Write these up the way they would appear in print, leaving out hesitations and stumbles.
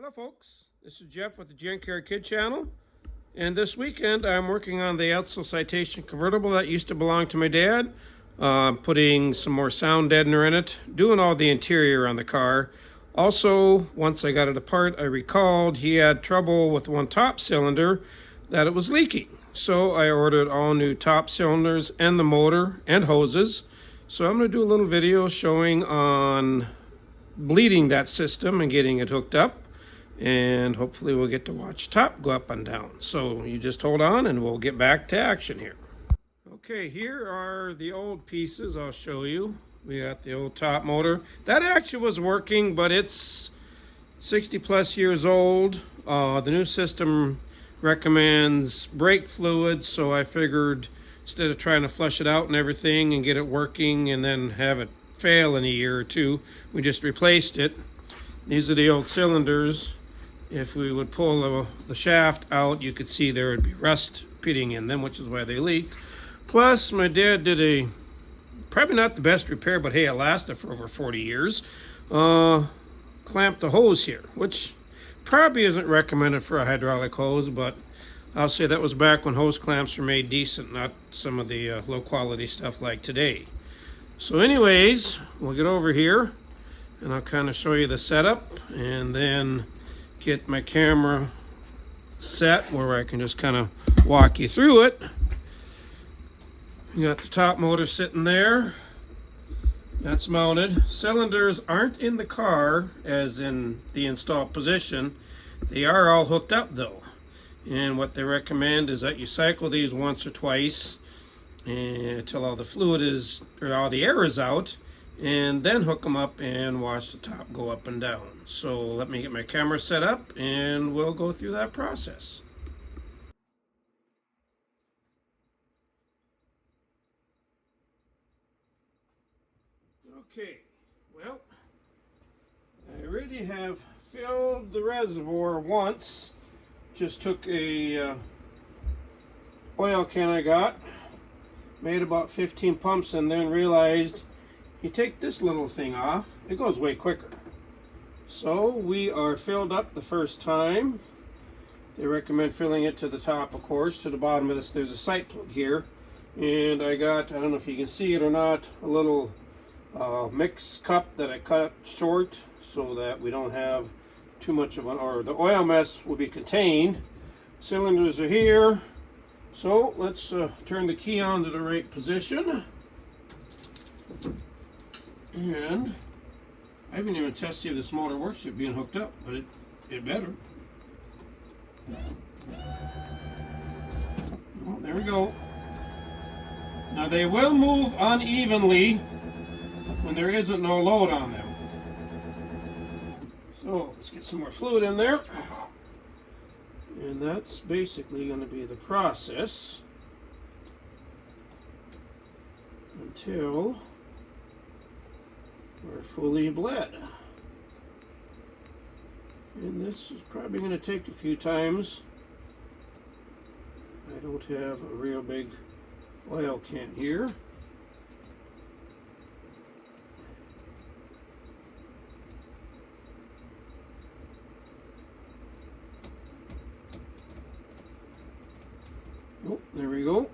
Hello folks, this is Jeff with the Junkyard Kid channel, and this weekend I'm working on the Edsel Citation Convertible that used to belong to my dad. Putting some more sound deadener in it, doing all the interior on the car. Also, once I got it apart, I recalled he had trouble with one top cylinder, that it was leaking. So I ordered all new top cylinders and the motor and hoses. So I'm going to do a little video showing on bleeding that system and getting it hooked up. And hopefully we'll get to watch top go up and down. So you just hold on and we'll get back to action here. Okay, here are the old pieces I'll show you. We got the old top motor. That actually was working, but it's 60 plus years old. The new system recommends brake fluid, so I figured instead of trying to flush it out and everything and get it working and then have it fail in a year or two, we just replaced it. These are the old cylinders. If we would pull the shaft out, you could see there would be rust pitting in them, which is why they leaked. Plus, my dad did probably not the best repair, but hey, it lasted for over 40 years. Clamped the hose here, which probably isn't recommended for a hydraulic hose, but I'll say that was back when hose clamps were made decent, not some of the low quality stuff like today. So anyways, we'll get over here and I'll kind of show you the setup and then get my camera set where I can just kind of walk you through it. You got the top motor sitting there. That's mounted. Cylinders aren't in the car as in the installed position. They are all hooked up though. And what they recommend is that you cycle these once or twice until all the fluid is, or all the air is out, and then hook them up and watch the top go up and down. So let me get my camera set up and we'll go through that process. Okay, well, I already have filled the reservoir once. Just took a oil can I got, made about 15 pumps, and then realized you take this little thing off, it goes way quicker. So we are filled up the first time. They recommend filling it to the top, of course. To the bottom of this, there's a sight plug here. And I got, I don't know if you can see it or not, a little mix cup that I cut short so that we don't have too much of an, or the oil mess will be contained. Cylinders are here. So let's turn the key on to the right position. And I haven't even tested to see if this motor works yet being hooked up, but it better. Oh, there we go. Now they will move unevenly when there isn't no load on them. So let's get some more fluid in there. And that's basically going to be the process until we're fully bled. And this is probably going to take a few times. I don't have a real big oil can here. Oh, there we go.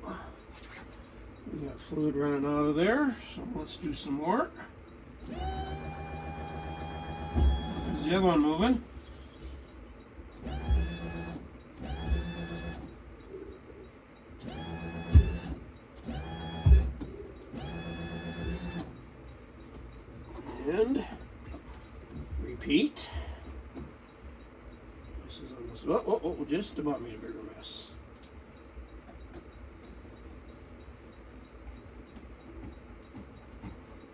We got fluid running out of there, so let's do some more. There's the other one moving. And repeat. This is almost, oh, just about made a bigger mess.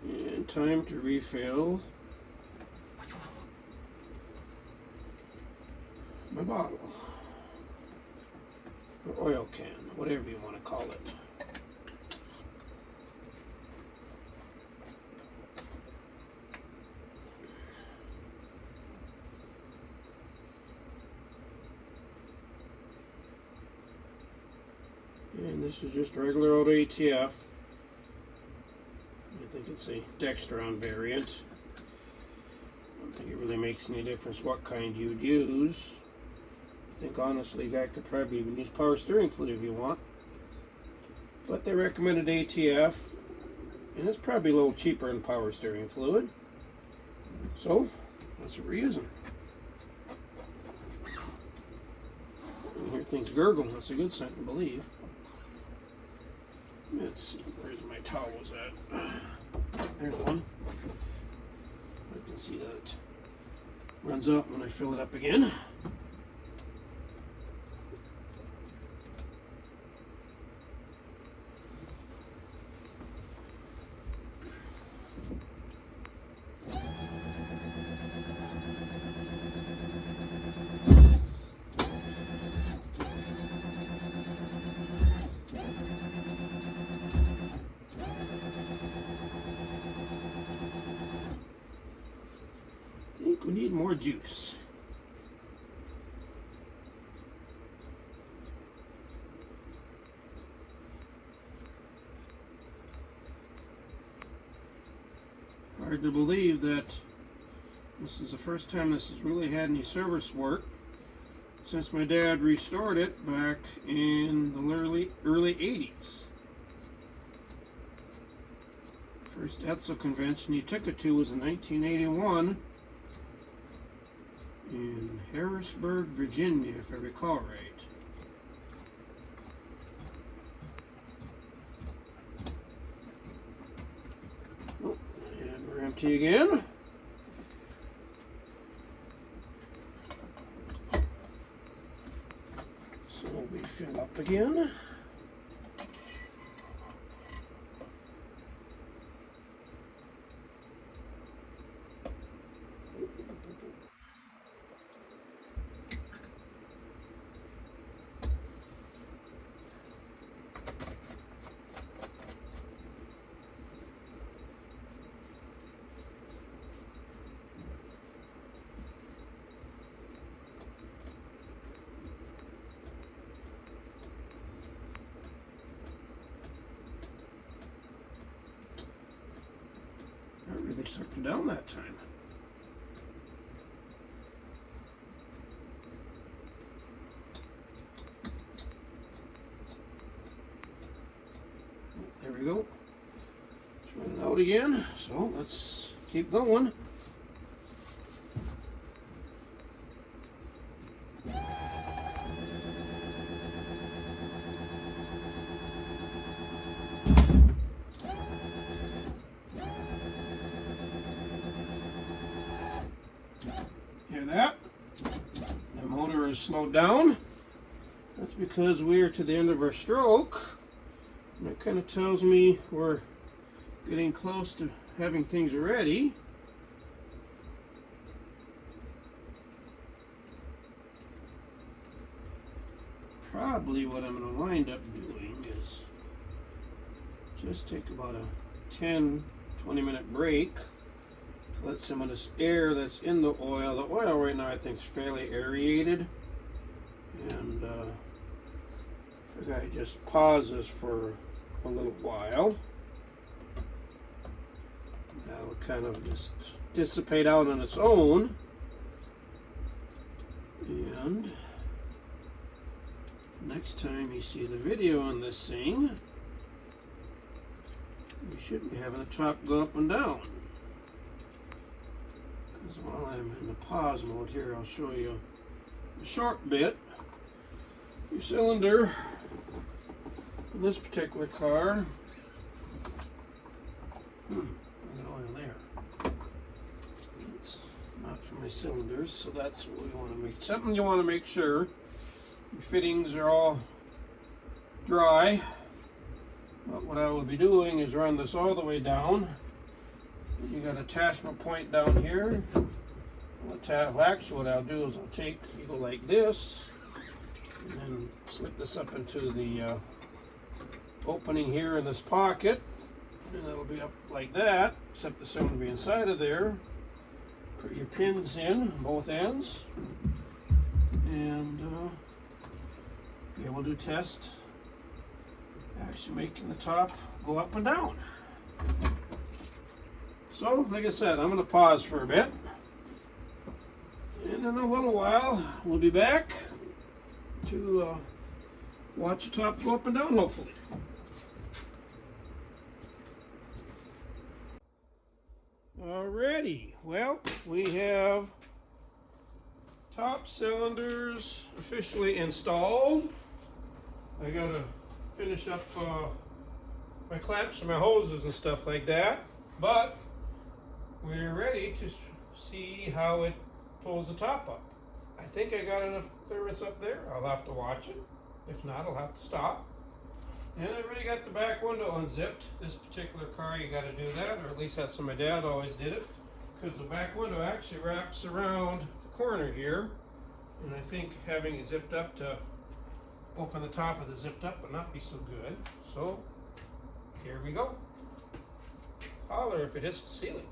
And time to refill my bottle, or oil can, whatever you want to call it. And this is just regular old ATF. I think it's a Dextron variant. think it really makes any difference what kind you'd use. I think honestly that could probably even use power steering fluid if you want. But they recommended ATF, and it's probably a little cheaper than power steering fluid. So that's what we're using. You hear things gurgle, that's a good sign, I believe. Let's see, where's my towels at? There's one. I can see that it runs out when I fill it up again. I think we need more juice. Hard to believe that this is the first time this has really had any service work since my dad restored it back in the early 80s. First Edsel convention he took it to was in 1981 in Harrisburg, Virginia, if I recall right. Oh, and we're empty again. So we fill up again. That really sucked it down that time. There we go. It's running out again, so let's keep going. Hear that? The motor is slowed down. That's because we are to the end of our stroke. And that kind of tells me we're getting close to having things ready. Probably what I'm going to wind up doing is just take about a 10-20 minute break. Let some of this air that's in the oil right now I think is fairly aerated, and the guy just pauses for a little while. That'll kind of just dissipate out on its own, and next time you see the video on this thing, you shouldn't be having the top go up and down. While I'm in the pause mode here, I'll show you a short bit. Your cylinder in this particular car, look at oil there. It's not for my cylinders, so that's what we want to make. Something you want to make sure your fittings are all dry. But what I will be doing is run this all the way down. You got an attachment point down here. Well, actually what I'll do is you go like this, and then slip this up into the opening here in this pocket, and it'll be up like that, except the cylinder will be inside of there. Put your pins in both ends, and yeah, we'll do test actually making the top go up and down. So, like I said, I'm going to pause for a bit. And in a little while, we'll be back to watch the top go up and down, hopefully. Alrighty, well, we have top cylinders officially installed. I gotta finish up my clamps for my hoses and stuff like that, but we're ready to see how it pulls the top up. I think I got enough clearance up there. I'll have to watch it. If not, I'll have to stop. And I already got the back window unzipped. This particular car, you got to do that, or at least that's how my dad always did it, because the back window actually wraps around the corner here, and I think having it zipped up to open the top of the zipped up would not be so good. So here we go. Holler if it hits the ceiling.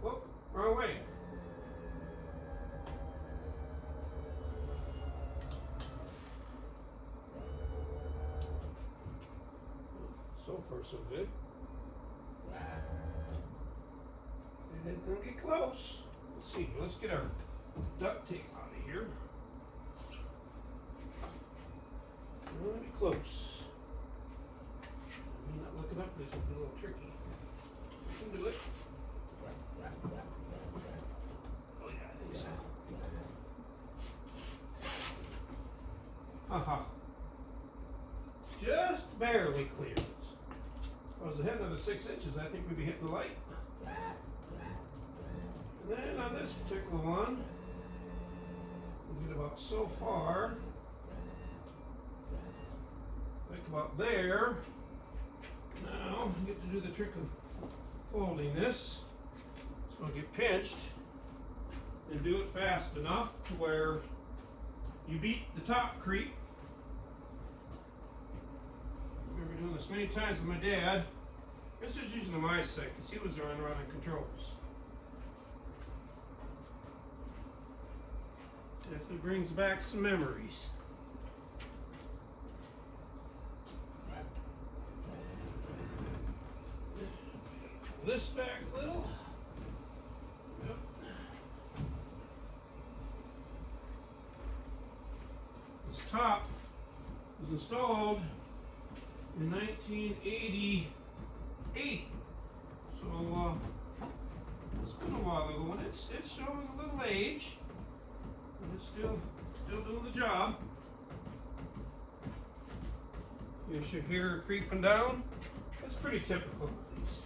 Whoop, wrong way. So far, so good. And it's gonna get close. Let's see. Let's get our duct tape out of here. Gonna be close. I mean, not looking up. This will be a little tricky. We can do it. Oh yeah, I think so. Haha. Just barely clear. If I was ahead another 6 inches, I think we'd be hitting the light. And then on this particular one, we get about so far, like about there. Now, you get to do the trick of folding this. It's going to get pinched, and do it fast enough to where you beat the top creep. I remember doing this many times with my dad. This was usually my set because he was the one running controls. Definitely brings back some memories. Pull this back a little. Yep. This top was installed in 1988. So it's been a while ago, and it's showing a little age, but it's still doing the job. You should hear her creeping down. That's pretty typical of these.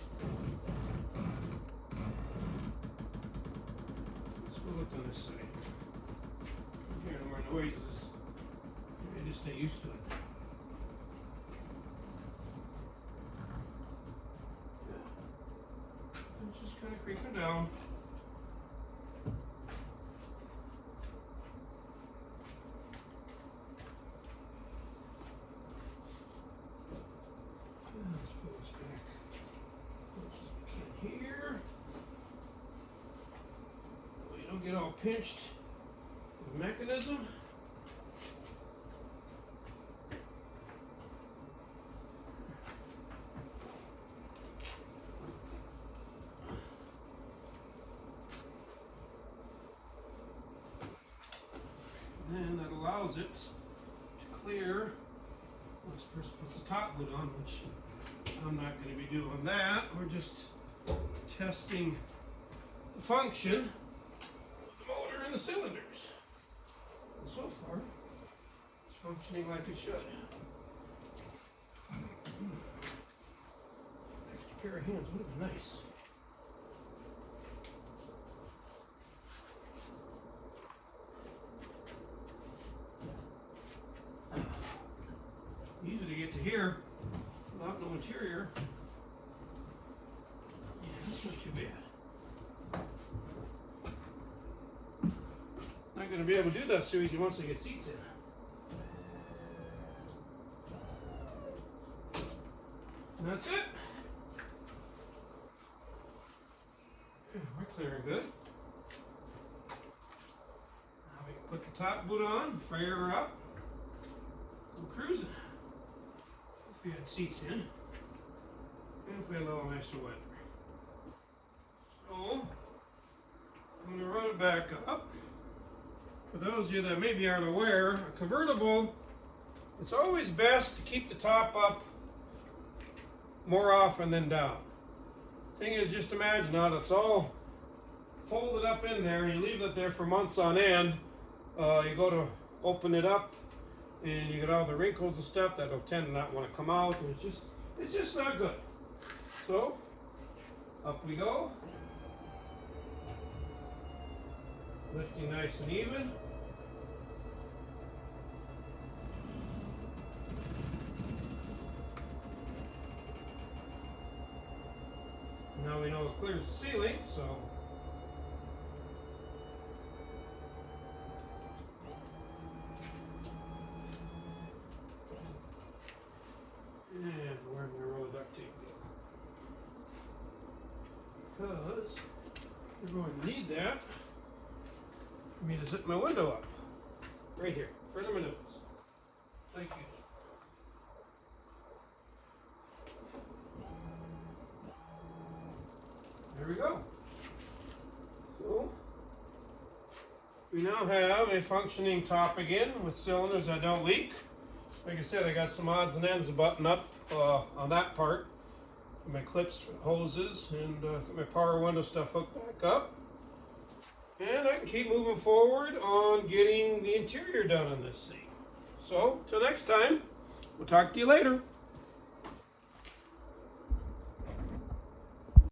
Let's go look on this side. I'm hearing more noises. Maybe I just ain't used to it. Just kind of creeping down. Let's pull this back as much as we can here. So you don't get all pinched with the mechanism. And that allows it to clear once the person puts the top boot on, which I'm not going to be doing that. We're just testing the function of the motor and the cylinders. And so far, it's functioning like it should. Extra pair of hands would have been nice. Easy to get to here without no interior. Yeah, that's not too bad. Not going to be able to do that so easy once I get seats in. And that's it. Yeah, we're clearing good. Now we can put the top boot on, fire her up, go cruising. If we had seats in, and if we had a little nicer weather. So So I'm going to run it back up. For those of you that maybe aren't aware, a convertible, it's always best to keep the top up more often than down. Thing is, just imagine now it's all folded up in there and you leave it there for months on end. You go to open it up and you get all the wrinkles and stuff that'll tend to not want to come out, and it's just not good. So up we go, lifting nice and even. Now we know it clears the ceiling, so and where did my roll of duct tape go? Because we're going to need that for me to zip my window up. Right here, for the minutes. Thank you. There we go. So we now have a functioning top again with cylinders that don't leak. Like I said, I got some odds and ends to button up on that part. My clips, hoses, and my power window stuff hooked back up. And I can keep moving forward on getting the interior done on this thing. So, till next time, we'll talk to you later.